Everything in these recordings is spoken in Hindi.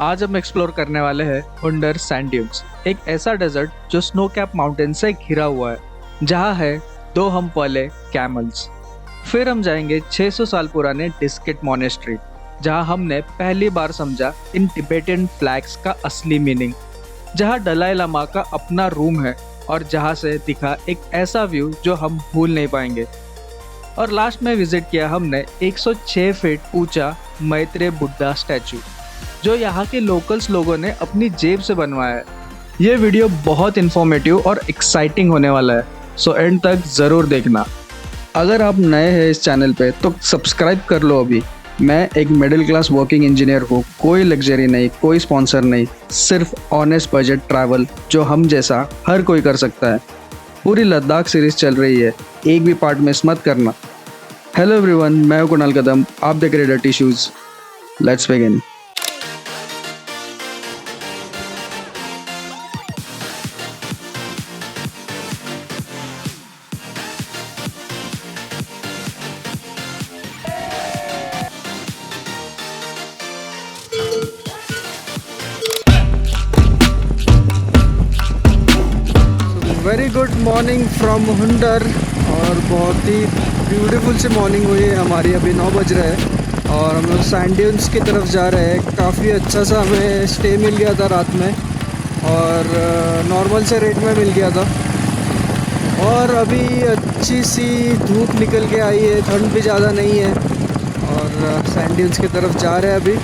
आज हम एक्सप्लोर करने वाले हैं हुंडर सैंड ड्यून्स, एक ऐसा डेजर्ट जो स्नो कैप माउंटेन से घिरा हुआ है, जहाँ है 2 हम्प वाले कैमल्स। फिर हम जाएंगे 600 साल पुराने डिस्किट मोनेस्ट्री, जहाँ हमने पहली बार समझा इन टिबेटियन फ्लैग्स का असली मीनिंग, जहाँ दलाई लामा का अपना रूम है और जहाँ से दिखा एक ऐसा व्यू जो हम भूल नहीं पाएंगे। और लास्ट में विजिट किया हमने 106 फीट ऊंचा मैत्रेय बुद्धा स्टैचू, जो यहाँ के लोकल्स लोगों ने अपनी जेब से बनवाया है। ये वीडियो बहुत इन्फॉर्मेटिव और एक्साइटिंग होने वाला है, सो एंड तक ज़रूर देखना। अगर आप नए हैं इस चैनल पे तो सब्सक्राइब कर लो अभी। मैं एक मिडिल क्लास वर्किंग इंजीनियर हूँ, कोई लग्जरी नहीं, कोई स्पॉन्सर नहीं, सिर्फ ऑनेस्ट बजट ट्रैवल जो हम जैसा हर कोई कर सकता है। पूरी लद्दाख सीरीज चल रही है, एक भी पार्ट मिस मत करना। हेलो एवरीवन, मैं हूं कुणाल कदम, आप देख रहे dirty shoes. Let's begin. Very good morning from Hunder, और बहुत ही ब्यूटीफुल सी मॉर्निंग हुई है हमारी। अभी 9 बज रहे हैं और हम लोग सैंड ड्यून्स की तरफ जा रहे हैं। काफ़ी अच्छा सा हमें स्टे मिल गया था रात में और नॉर्मल से रेट में मिल गया था। और अभी अच्छी सी धूप निकल के आई है, ठंड भी ज़्यादा नहीं है और सैंड ड्यून्स की तरफ जा रहे हैं। अभी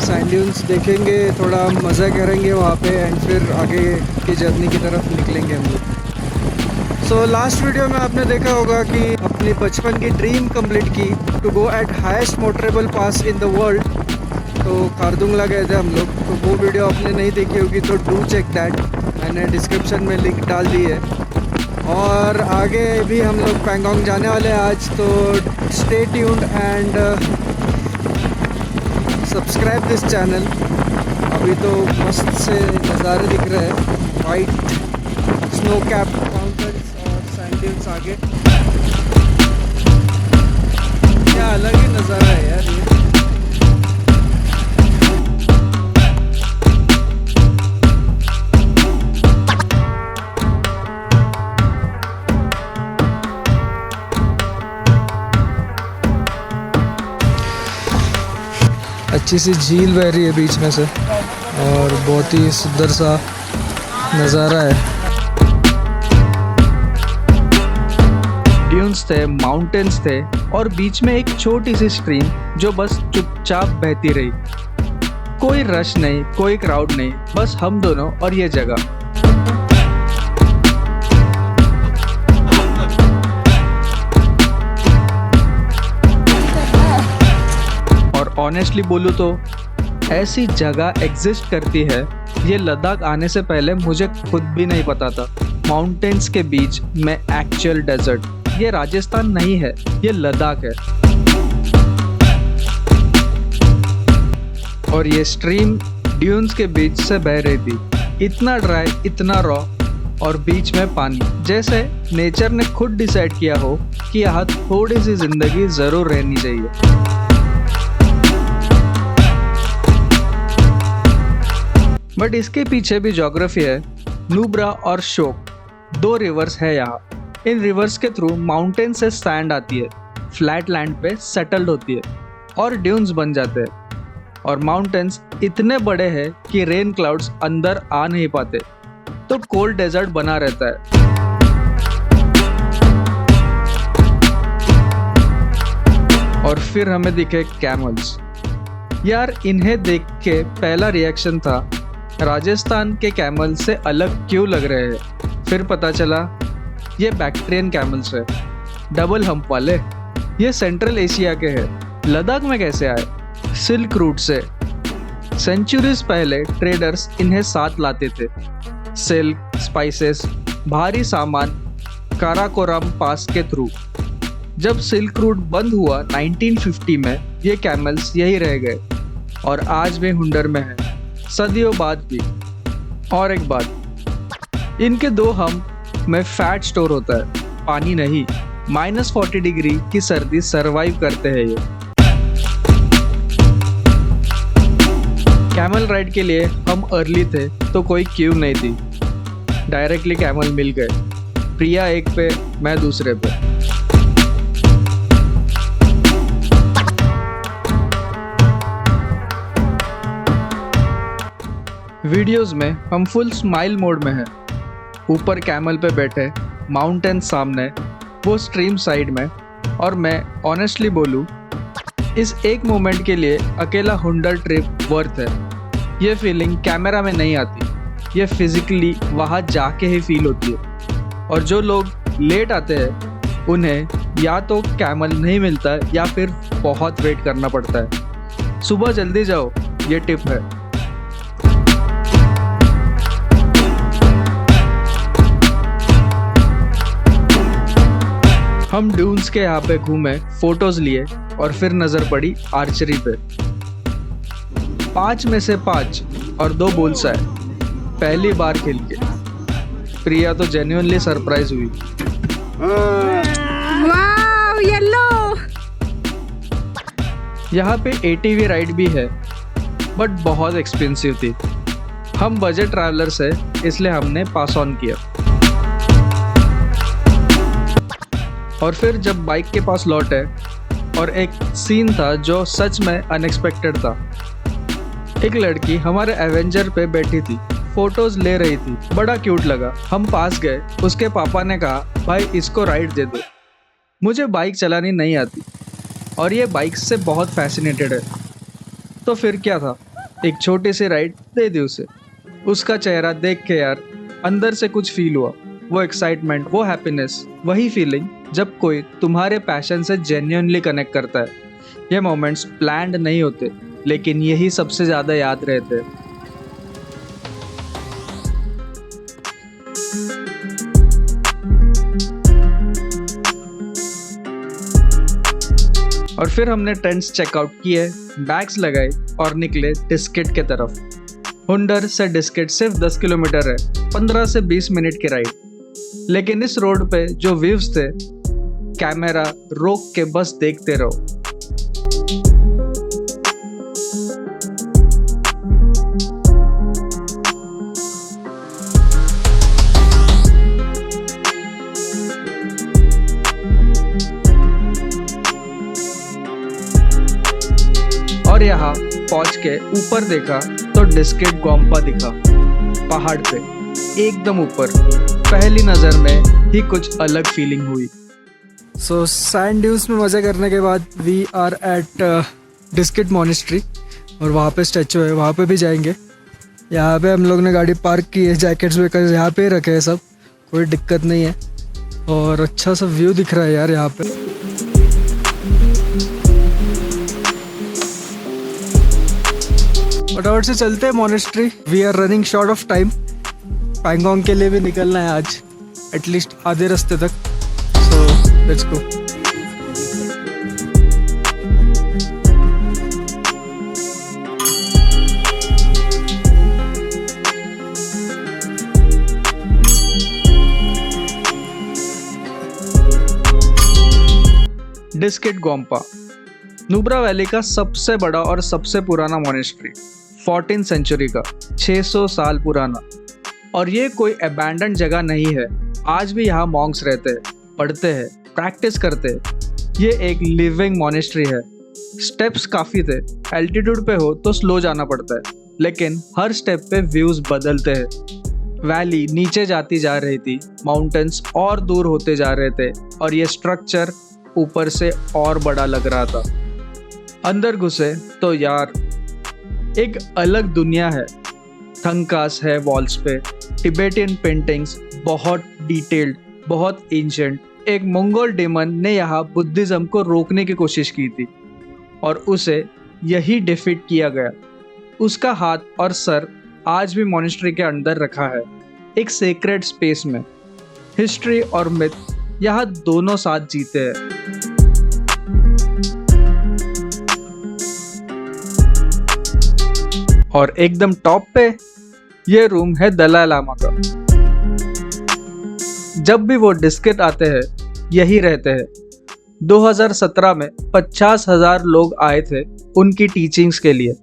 सैंड ड्यून्स देखेंगे, थोड़ा मज़ा करेंगे वहाँ पे एंड फिर आगे की जर्नी की तरफ निकलेंगे हम लोग। सो लास्ट वीडियो में आपने देखा होगा कि अपनी बचपन की ड्रीम कंप्लीट की to go at highest motorable pass in the world, तो खारदुंगला गए थे हम लोग। तो वो वीडियो आपने नहीं देखी होगी तो डू चेक दैट, मैंने डिस्क्रिप्शन में लिंक डाल दी है। और आगे भी हम लोग पैंगोंग जाने वाले हैं आज, तो stay tuned and subscribe this channel. अभी तो मस्त से नज़ारे दिख रहे हैं, वाइट स्नो कैप माउंटेन्स और सैंड ड्यून्स आगे। क्या अलग ही नज़ारा है यार ये। अच्छी सी झील बह रही है बीच में से और बहुत ही सुंदर सा नज़ारा है। ड्यून्स थे, माउंटेन्स थे और बीच में एक छोटी सी स्ट्रीम जो बस चुपचाप बहती रही। कोई रश नहीं, कोई क्राउड नहीं, बस हम दोनों और ये जगह। ऑनेस्टली बोलूँ तो ऐसी जगह एग्जिस्ट करती है, ये लद्दाख आने से पहले मुझे खुद भी नहीं पता था। माउंटेन्स के बीच में एक्चुअल डेजर्ट, ये राजस्थान नहीं है, ये लद्दाख है। और ये स्ट्रीम ड्यून्स के बीच से बह रही थी, इतना ड्राई, इतना रॉ और बीच में पानी, जैसे नेचर ने खुद डिसाइड किया हो कि यहाँ थोड़ी सी जिंदगी जरूर रहनी चाहिए। बट इसके पीछे भी ज्योग्राफी है। नुब्रा और शोक 2 रिवर्स है यहाँ। इन रिवर्स के थ्रू माउंटेन से सैंड आती है, फ्लैट लैंड पे सेटल्ड होती है और ड्यून्स बन जाते हैं। और माउंटेन्स इतने बड़े हैं कि रेन क्लाउड्स अंदर आ नहीं पाते, तो कोल्ड डेजर्ट बना रहता है। और फिर हमें दिखे कैमल्स। यार इन्हें देख के पहला रिएक्शन था, राजस्थान के कैमल से अलग क्यों लग रहे हैं। फिर पता चला ये बैक्ट्रियन कैमल्स है, डबल हम्प वाले। ये सेंट्रल एशिया के हैं। लद्दाख में कैसे आए? सिल्क रूट से। सेंचुरीज पहले ट्रेडर्स इन्हें साथ लाते थे। सिल्क, स्पाइसेस, भारी सामान काराकोरम पास के थ्रू। जब सिल्क रूट बंद हुआ 1950 में, ये कैमल्स यही रह गए और आज भी हुंडर में है, सदियों बाद भी। और एक बात, इनके 2 हम्प में फैट स्टोर होता है, पानी नहीं। -40 डिग्री की सर्दी सरवाइव करते हैं ये। कैमल राइड के लिए हम अर्ली थे तो कोई क्यू नहीं थी, डायरेक्टली कैमल मिल गए। प्रिया एक पे, मैं दूसरे पे। वीडियोस में हम फुल स्माइल मोड में हैं, ऊपर कैमल पे बैठे, माउंटेन सामने, वो स्ट्रीम साइड में। और मैं ऑनेस्टली बोलूँ, इस एक मोमेंट के लिए अकेला हुंडर ट्रिप वर्थ है। ये फीलिंग कैमरा में नहीं आती, ये फिजिकली वहाँ जाके ही फील होती है। और जो लोग लेट आते हैं उन्हें या तो कैमल नहीं मिलता या फिर बहुत वेट करना पड़ता है। सुबह जल्दी जाओ, ये टिप है। हम ड्यून्स के यहाँ पे घूमे, फोटोज लिए और फिर नजर पड़ी आर्चरी पे। 5 में से 5 और 2 बुल्सआई, पहली बार खेल के। प्रिया तो जेन्युइनली सरप्राइज हुई। वाव, येलो। यहाँ पे ATV राइड भी है, बट बहुत एक्सपेंसिव थी। हम बजट ट्रैवलर्स है, इसलिए हमने पास ऑन किया। और फिर जब बाइक के पास लौटे और एक सीन था जो सच में अनएक्सपेक्टेड था। एक लड़की हमारे एवेंजर पे बैठी थी, फोटोज ले रही थी, बड़ा क्यूट लगा। हम पास गए, उसके पापा ने कहा भाई इसको राइड दे दो। मुझे बाइक चलानी नहीं आती और ये बाइक से बहुत फैसिनेटेड है, तो फिर क्या था, एक छोटी सी राइड दे दी उसे। उसका चेहरा देख के यार अंदर से कुछ फील हुआ, वो एक्साइटमेंट, वो हैप्पीनेस, वही फीलिंग जब कोई तुम्हारे पैशन से जेन्युइनली कनेक्ट करता है। ये मोमेंट्स प्लान्ड नहीं होते, लेकिन यही सबसे ज़्यादा याद रहते हैं। और फिर हमने टेंट्स चेकआउट किए, बैग्स लगाए और निकले डिस्किट के तरफ। हुंडर से डिस्किट सिर्फ 10 किलोमीटर है, 15 से 20 मिनट की राइड। लेकिन इस रोड पे जो व्यूज थे, कैमरा रोक के बस देखते रहो। और यहाँ पहुंच के ऊपर देखा तो डिस्किट गोम्पा दिखा, पहाड़ पे एकदम ऊपर। पहली नज़र में ही कुछ अलग फीलिंग हुई। सो सैंड ड्यून्स में मज़े करने के बाद we are at Diskit monastery, और वहाँ पे स्टैचू है, वहाँ पे भी जाएंगे। यहाँ पे हम लोग ने गाड़ी पार्क की है, जैकेट्स वेकेट्स यहाँ पे रखे हैं, सब कोई दिक्कत नहीं है। और अच्छा सा व्यू दिख रहा है यार यहाँ पे। फटाफट से चलते हैं monastery, we are running short of time. Pangong के लिए भी निकलना है आज, एटलीस्ट आधे रास्ते तक। So let's go. Diskit Gompa Nubra valley का सबसे बड़ा और सबसे पुराना मॉनेस्ट्री, 14th सेंचुरी का, 600 साल पुराना। और ये कोई अबैंडन जगह नहीं है, आज भी यहाँ मॉन्क्स रहते हैं, पढ़ते हैं, प्रैक्टिस करते हैं। ये एक लिविंग मॉनेस्ट्री है। स्टेप्स काफ़ी थे, एल्टीट्यूड पे हो तो स्लो जाना पड़ता है, लेकिन हर स्टेप पे व्यूज़ बदलते हैं। वैली नीचे जाती जा रही थी, माउंटेन्स और दूर होते जा रहे थे, और ये स्ट्रक्चर ऊपर से और बड़ा लग रहा था। अंदर घुसे तो यार एक अलग दुनिया है। थंकास है वॉल्स पे, टिबेटियन पेंटिंग्स, बहुत डिटेल्ड, बहुत एंशिएंट। एक मंगोल डेमन ने यहाँ बुद्धिज्म को रोकने की कोशिश की थी और उसे यही डिफीट किया गया। उसका हाथ और सर आज भी मॉनेस्ट्री के अंदर रखा है, एक सेक्रेड स्पेस में। हिस्ट्री और मिथ यहाँ दोनों साथ जीते हैं। और एकदम टॉप पे ये रूम है दलाई लामा का। जब भी वो डिस्किट आते हैं यही रहते हैं। 2017 में 50,000 लोग आए थे उनकी टीचिंग्स के लिए।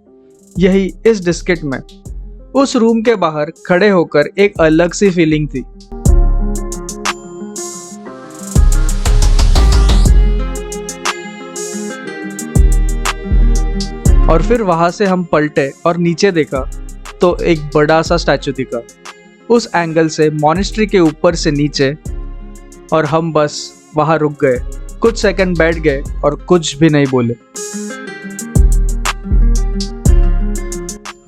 यही इस डिस्किट में उस रूम के बाहर खड़े होकर एक अलग सी फीलिंग थी। और फिर वहां से हम पलटे और नीचे देखा तो एक बड़ा सा स्टैचू दिखा। उस एंगल से मॉनेस्ट्री के ऊपर से नीचे, और हम बस वहां रुक गए, कुछ सेकंड बैठ गए और कुछ भी नहीं बोले।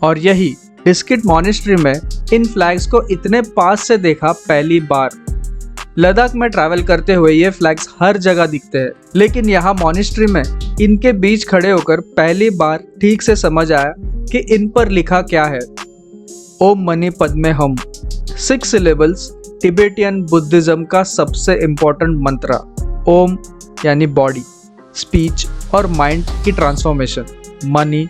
और यही डिस्किट मॉनेस्ट्री में इन फ्लैग्स को इतने पास से देखा पहली बार। लद्दाख में ट्रैवल करते हुए ये फ्लैग्स हर जगह दिखते हैं, लेकिन यहाँ मॉनेस्ट्री में इनके बीच खड़े होकर पहली बार ठीक से समझ आया कि इन पर लिखा क्या है। ओम मनी पद्मे हम, 6 सिलेबल्स तिबेटियन बुद्धिज्म का सबसे इम्पोर्टेंट मंत्र। ओम यानी बॉडी, स्पीच और माइंड की ट्रांसफॉर्मेशन, मनी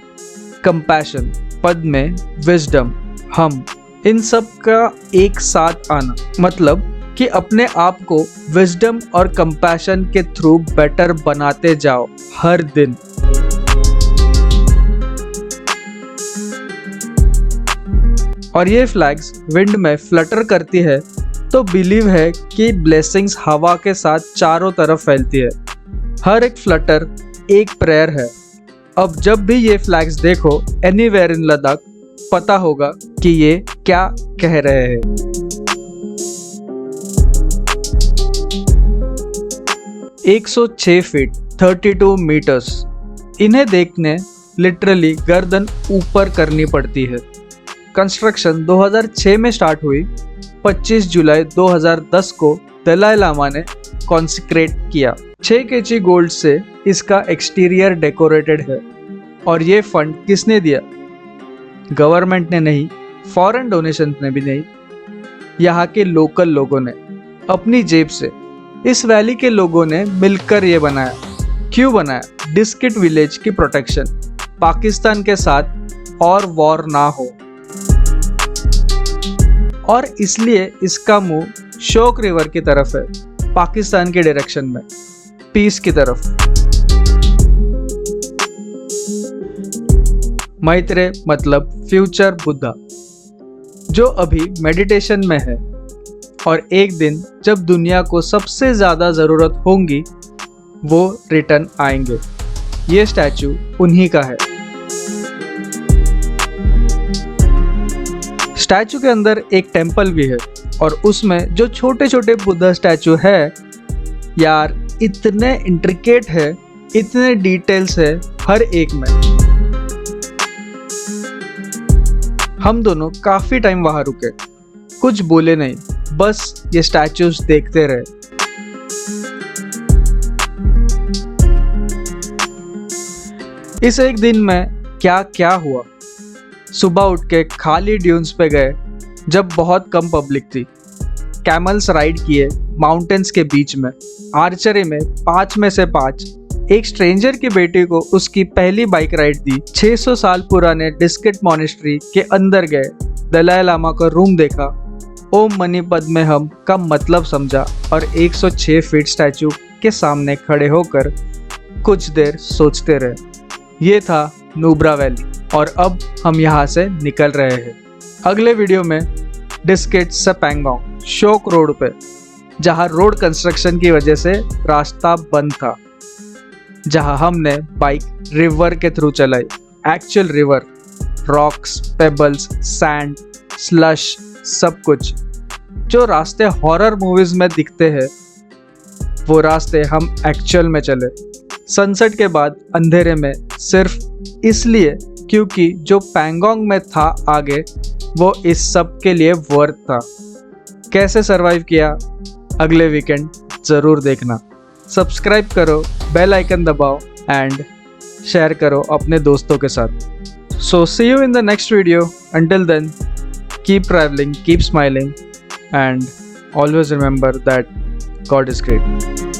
कंपैशन, पद्मे विजडम, हम, इन सब का एक साथ आना, मतलब कि अपने आप को विजडम और कंपैशन के थ्रू बेटर बनाते जाओ हर दिन। और ये फ्लैग्स विंड में फ्लटर करती है तो बिलीव है कि ब्लेसिंग्स हवा के साथ चारों तरफ फैलती है। हर एक फ्लटर एक प्रेयर है। अब जब भी ये फ्लैग्स देखो एनीवेयर इन लद्दाख, पता होगा कि ये क्या कह रहे हैं। एक 106 फीट 32 मीटर्स, इन्हें देखने लिटरली गर्दन ऊपर करनी पड़ती है। कंस्ट्रक्शन 2006 में स्टार्ट हुई। 25 जुलाई 2010 को दलाई लामा ने कॉन्सिक्रेट किया। 6 kg गोल्ड से इसका एक्सटीरियर डेकोरेटेड है। और ये फंड किसने दिया? गवर्नमेंट ने नहीं, फॉरेन डोनेशन ने भी नहीं, यहाँ के लोकल लोगों ने अपनी जेब से, इस वैली के लोगों ने मिलकर ये बनाया। क्यों बनाया? डिस्किट विलेज की प्रोटेक्शन, पाकिस्तान के साथ और वॉर ना हो, और इसलिए इसका मुंह शोक रिवर की तरफ है, पाकिस्तान के डायरेक्शन में, पीस की तरफ। मैत्रेय मतलब फ्यूचर बुद्धा, जो अभी मेडिटेशन में है, और एक दिन जब दुनिया को सबसे ज़्यादा ज़रूरत होगी वो रिटर्न आएंगे। ये स्टैचू उन्हीं का है। स्टैचू के अंदर एक टेम्पल भी है, और उसमें जो छोटे छोटे बुद्धा स्टैचू है यार, इतने इंट्रिकेट है, इतने डिटेल्स है हर एक में। हम दोनों काफ़ी टाइम वहाँ रुके, कुछ बोले नहीं, बस ये स्टैचूज देखते रहे। इस एक दिन में क्या क्या हुआ। सुबह उठ के खाली ड्यून्स पे गए जब बहुत कम पब्लिक थी। कैमल्स राइड किए माउंटेन्स के बीच में। आर्चरी में 5 में से 5। एक स्ट्रेंजर की बेटी को उसकी पहली बाइक राइड दी। 600 साल पुराने डिस्किट मॉनेस्ट्री के अंदर गए, दलाई लामा का रूम देखा, ओम मनी पद्मे हम का मतलब समझा, और 106 फीट स्टैचू के सामने खड़े होकर कुछ देर सोचते रहे। ये था नुब्रा वैली, और अब हम यहाँ से निकल रहे हैं। अगले वीडियो में डिस्किट से पैंगोंग शोक रोड पे, जहाँ रोड कंस्ट्रक्शन की वजह से रास्ता बंद था, जहाँ हमने बाइक रिवर के थ्रू चलाई। Actual river, rocks, pebbles, sand, slush, सब कुछ। जो रास्ते हॉरर मूवीज में दिखते हैं वो रास्ते हम एक्चुअल में चले। सनसेट के बाद अंधेरे में, सिर्फ इसलिए क्योंकि जो पैंगोंग में था आगे, वो इस सब के लिए वर्थ था। कैसे सरवाइव किया अगले वीकेंड ज़रूर देखना। सब्सक्राइब करो, बेल आइकन दबाओ एंड शेयर करो अपने दोस्तों के साथ। So see you in the next video. Until then, keep traveling, keep smiling, and always remember that God is great.